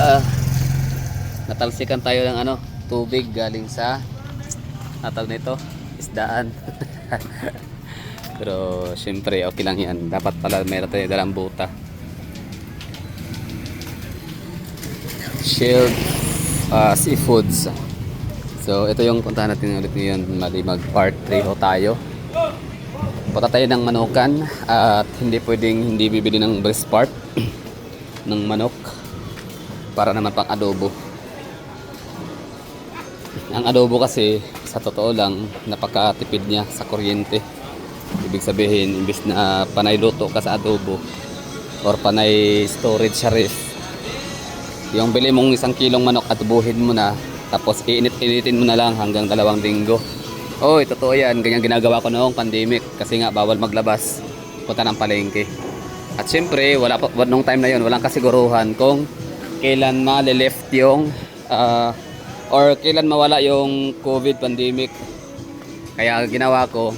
Ah, natalsikan tayo ng ano, tubig galing sa natag nito, isdaan. Pero syempre okay lang yan. Dapat pala meron tayo dalang buta. Chilled seafoods. So ito yung puntahan natin ulit ngayon. Mali mag part 3 ho tayo. Punta tayo ng manukan at hindi pwedeng hindi bibili ng breast part ng manok para naman pang adobo. Ang adobo kasi sa totoo lang napakatipid niya sa kuryente. Ibig sabihin imbis na panay luto ka sa adobo or panay storage sa ref, yung bili mong 1 kilong manok at buhin mo na tapos iinit-initin mo na lang hanggang 2 linggo. Oy, totoo yan. Ganyan ginagawa ko noong pandemic kasi nga bawal maglabas, punta ng palengke. At syempre wala pa nung time na yon, walang kasiguruhan kung kailan ma-left yung or kailan mawala yung COVID pandemic. Kaya ginawa ko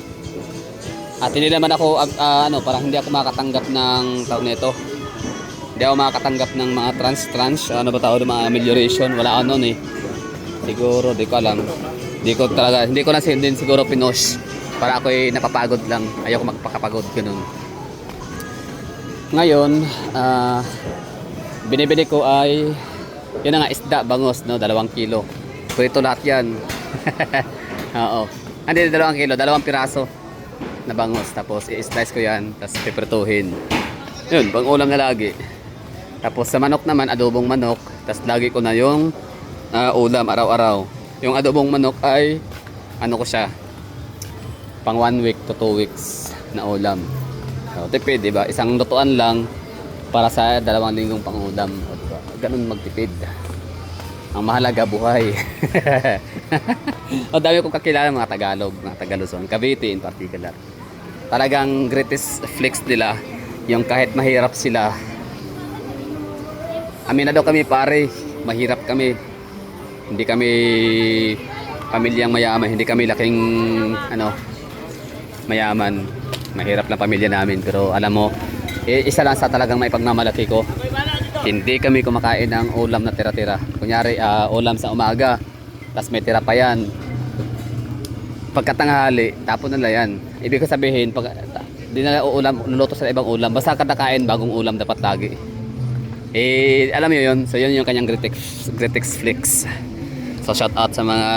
at hindi naman ako parang hindi ako makatanggap ng tawag nito. Hindi ako makatanggap ng mga trans ano ba tawag, mga amelioration, wala ako noon eh. Siguro di ko alam. Hindi ko na din siguro pinush para ako'y napapagod lang. Ayoko magpakapagod ganun. Ngayon, binibili ko ay yun na nga, isda, bangos, no, 2 kilo. Prito lahat yan. Oo. Hindi, 2 kilo, 2 piraso na bangos. Tapos i-slice ko yan, tapos piprituhin. Yun, pang ulam na lagi. Tapos sa manok naman, adobong manok. Tapos lagi ko na yung ulam araw-araw. Yung adobong manok ay ano ko siya, pang 1 week to 2 weeks na ulam. So, tipid, diba? Isang lutuan lang para sa 2 linggong pang ulam. Diba? Ganun magtipid. Ang mahalaga buhay. O dami kong kakilala mga Tagalog, mga Tagaluzon, Cavite in particular. Talagang greatest flex nila yung kahit mahirap sila. Aminado kami pare, mahirap kami. Hindi kami pamilyang mayaman, hindi kami laking mayaman. Mahirap lang pamilya namin, pero alam mo, isa lang sa talagang may pagmamalaki ko. Hindi kami kumakain ng ulam na tira-tira. Kunyari, ulam sa umaga, tas may tira pa yan. Pagkatanghali, tapon nila yan. Ibig ko sabihin, pag di na ulam, luluto sa ibang ulam, basta kada kain, bagong ulam dapat lagi. Alam mo yun, so yun yung kanyang Gretex Flex. So shout out sa mga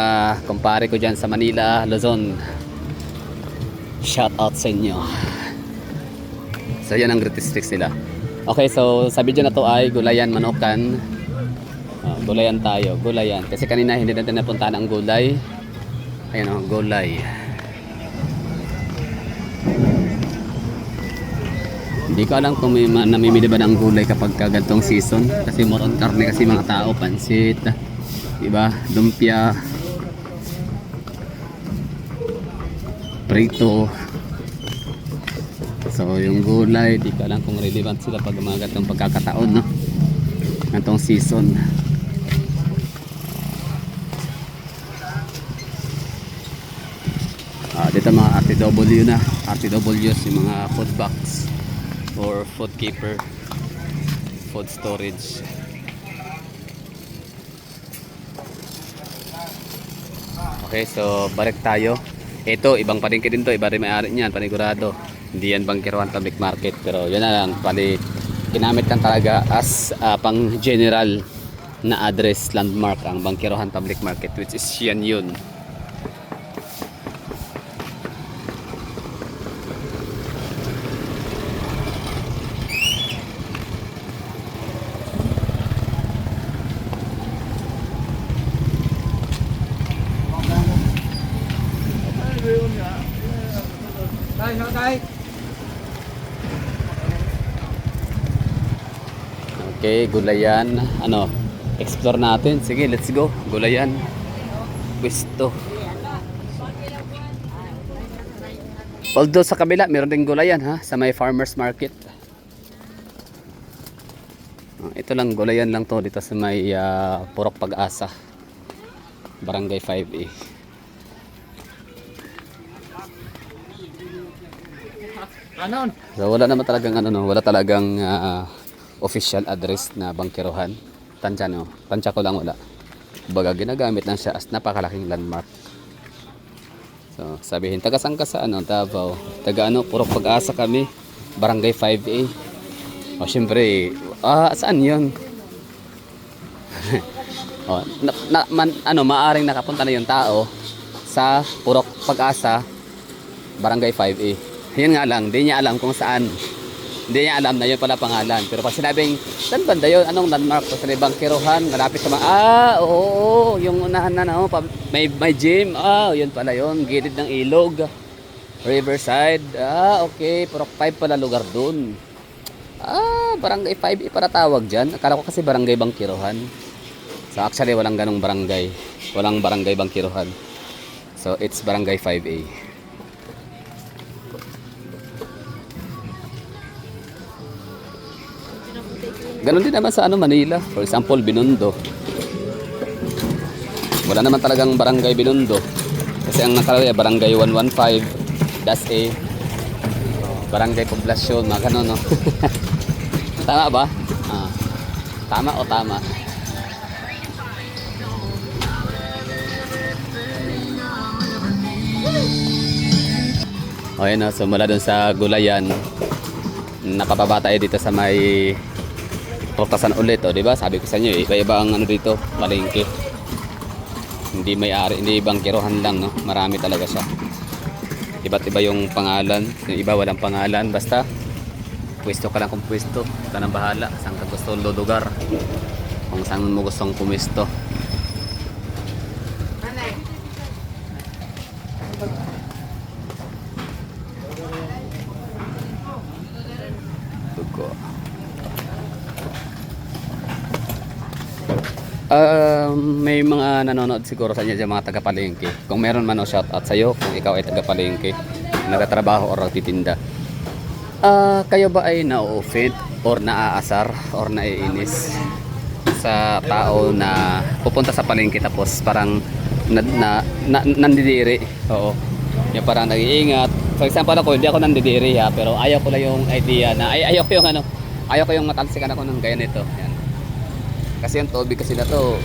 kumpare ko dyan sa Manila, Luzon. Shout out sa inyo. So yan ang Gretex Flex nila. Okay, so sa video na to ay gulayan, manukan. Gulayan tayo, gulayan. Kasi kanina hindi natin napuntahan ang gulay. Ayan o, gulay. Hindi ko alam kung may namimili ba ng gulay kapag ganitong season. Kasi more on karne kasi mga tao, pansit, diba? Lumpia, prito. So yung gulay, di ko alam kung relevant sila pag mga ganitong pagkakataon, no? Ganitong season. Dito mga RTW na, RTWs, yung mga food box or food keeper, food storage. Okay, so balik tayo. Ito, ibang palengke din to, iba rin may-ari niyan, panigurado. Hindi yan Bangkiruan Public Market, pero yun na lang, ginamit lang talaga as pang general na address, landmark ang Bangkiruan Public Market, which is yan yun. Okay, gulayan. Explore natin. Sige, let's go. Gulayan. Pwesto. Although sa kabila, meron din gulayan ha, sa may farmers market. Ito lang, gulayan lang to dito sa may Purok Pag-asa. Barangay 5A. So wala naman talagang wala talagang official address na Bangkiruan. Tansya no. Tansya ko lang wala. Baga ginagamit lang siya as napakalaking landmark. So, sabihin, taga saan ka sa ano, Davao? Taga ano, Purok Pag-asa kami. Barangay 5A. O, syempre, saan yun? O, maaring nakapunta na yung tao sa Purok Pag-asa, Barangay 5A. Yun nga lang, di niya alam kung saan. Hindi niya alam na yun pala pangalan. Pero pag sinabing, saan banda yun? Anong landmark? Sa Bangkiruhan, malapit sa mga, oo, yung unahan na, no? May gym. Yun pala yun. Gilid ng ilog. Riverside. Okay. Purok 5 pala lugar dun. Barangay 5 para tawag dyan. Akala ko kasi Barangay Bangkiruhan. So actually, walang ganong barangay. Walang Barangay Bangkiruhan. So it's Barangay 5A. Ganon din naman sa Manila. For example, Binondo. Wala naman talagang Barangay Binondo. Kasi ang nakalagay Barangay 115. That's a Barangay Poblasyon. Mga ganon, no? Tama ba? Tama o tama? O yun, no? So mula dun sa Gulayan, napababa tayo dito sa may Proktasan ulit, di ba? Sabi ko sa inyo, iba-iba ang ano dito, palengke. Hindi may-ari, hindi bangkiruhan lang, no? Marami talaga siya. Iba't iba yung pangalan, yung iba walang pangalan, basta pwesto ka lang kung pwesto. Ikaw nang bahala, saan ka gusto lugar, kung saan mo gustong pumesto. May mga nanonood siguro sa inyo dyan, mga taga-palengke. Kung meron man o shoutout sa'yo, kung ikaw ay taga-palengke, nagtatrabaho o nagtitinda. Kayo ba ay na-offend or naaasar or naiinis sa tao na pupunta sa palengke tapos parang nandidiri? Oo. Yung parang nag-iingat. For example ako, hindi ako nandidiri pero ayaw ko lang yung idea na, ayaw ko yung matalsikan ako ng gaya nito. Yan. Kasi yung tubig kasi na to,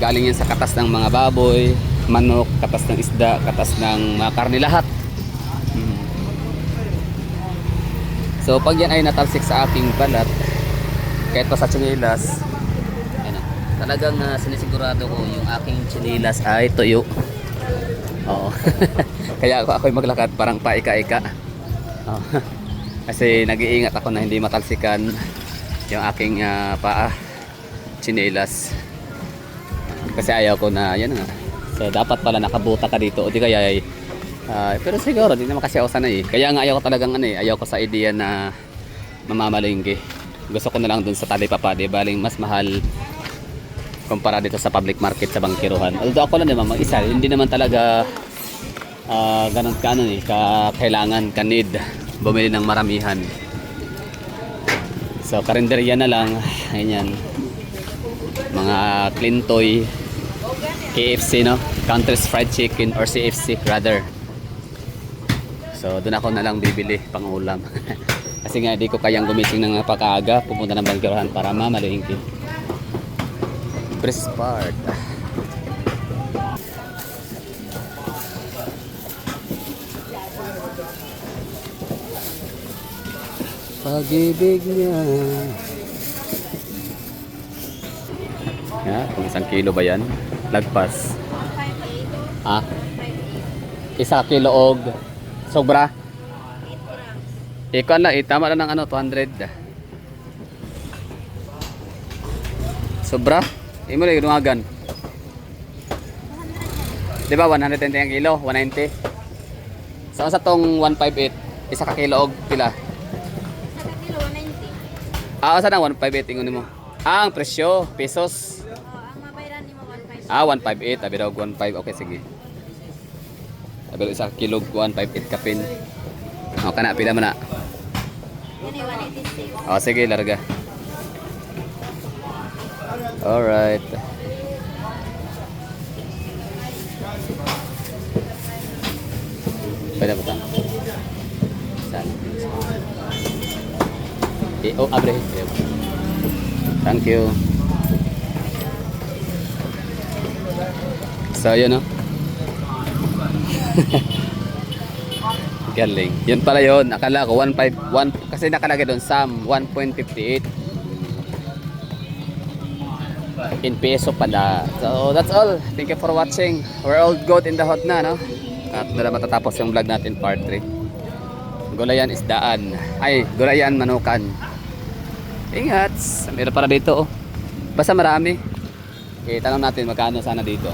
galing yan sa katas ng mga baboy, manok, katas ng isda, katas ng mga karne, lahat. So pag yan ay natalsik sa aking balat, kahit pa sa tsinelas, talagang sinisigurado ko yung aking tsinelas ay tuyo. Oo. Kaya ako'y maglakad parang paika-ika. Kasi nag-iingat ako na hindi matalsikan yung aking paa, tsinelas. Kasi ayaw ko na yan nga. So dapat pala nakabuta ka dito o di kaya ay pero siguro di naman kasi ako sanay. Kaya nga ayaw ko talagang ayaw ko sa idea na mamamalingki. Gusto ko na lang dun sa talipapa, di baling mas mahal kumpara dito sa public market sa Bangkiruhan. Although ako lang naman mag-isa, hindi naman talaga ganun kailangan, need bumili ng maramihan. So karinderya na lang, ganyan. Mga Clintoy, KFC, no? Country's Fried Chicken or CFC rather. So doon ako na lang bibili pang ulam. Kasi nga di ko kayang gumising ng napakaaga, pupunta ng Bangkiruhan para mamalingki. Press part. Pag-ibig niya. Kung 1 kilo ba yan? Lagpas. Isa kilo og sobra. Ikaw lang, tama lang ng 200. Sobra? Imo lang inuagan. Di ba 110 ang kilo? 190. So sa tong 158, isa ka kilo og pila? Sa kilo 190. Sa nang 158 ingon mo. Ang presyo, pesos. Ang mabayaran ni mo 158. 158, abi daw 15. Okay, sige. Abi isa kilo 158 kapin. Kana pila man na. Yan ay 186. Sige, larga. Alright. Pwede ba ito? Saan? Abre. Thank you. So, yun o. Galing. Yun pala yun. Akala ko 151 kasi nakalagay doon Sam 1.58 in peso pala. So that's all. Thank you for watching. We're all good in the hot na, no? At doon na matatapos yung vlog natin part 3. Gulayan isdaan. Ay, gulayan manukan. Ingat. Meron para dito, oh. Basta marami. Okay, tanong natin magkano sana dito.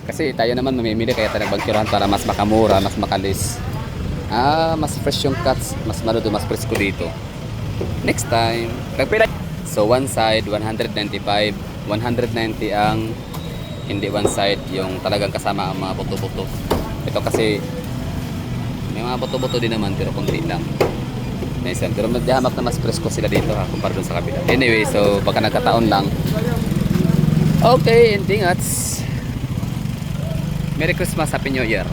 Kasi tayo naman mamimili kaya tayo nagbagkirahan para mas makamura, mas makalis. Mas fresh yung cuts, mas maluto, mas presko dito. Next time, nagpila. So one side 195, 190 ang hindi one side, yung talagang kasama ang mga buto-buto. Ito kasi may mga buto-buto din naman pero konti lang. Nice yan. Pero magdihamak na mas presko sila dito ha, kumpara dun sa kabila. Anyway, so baka nagkataon lang. Okay, ending at Merry Christmas, Happy New Year.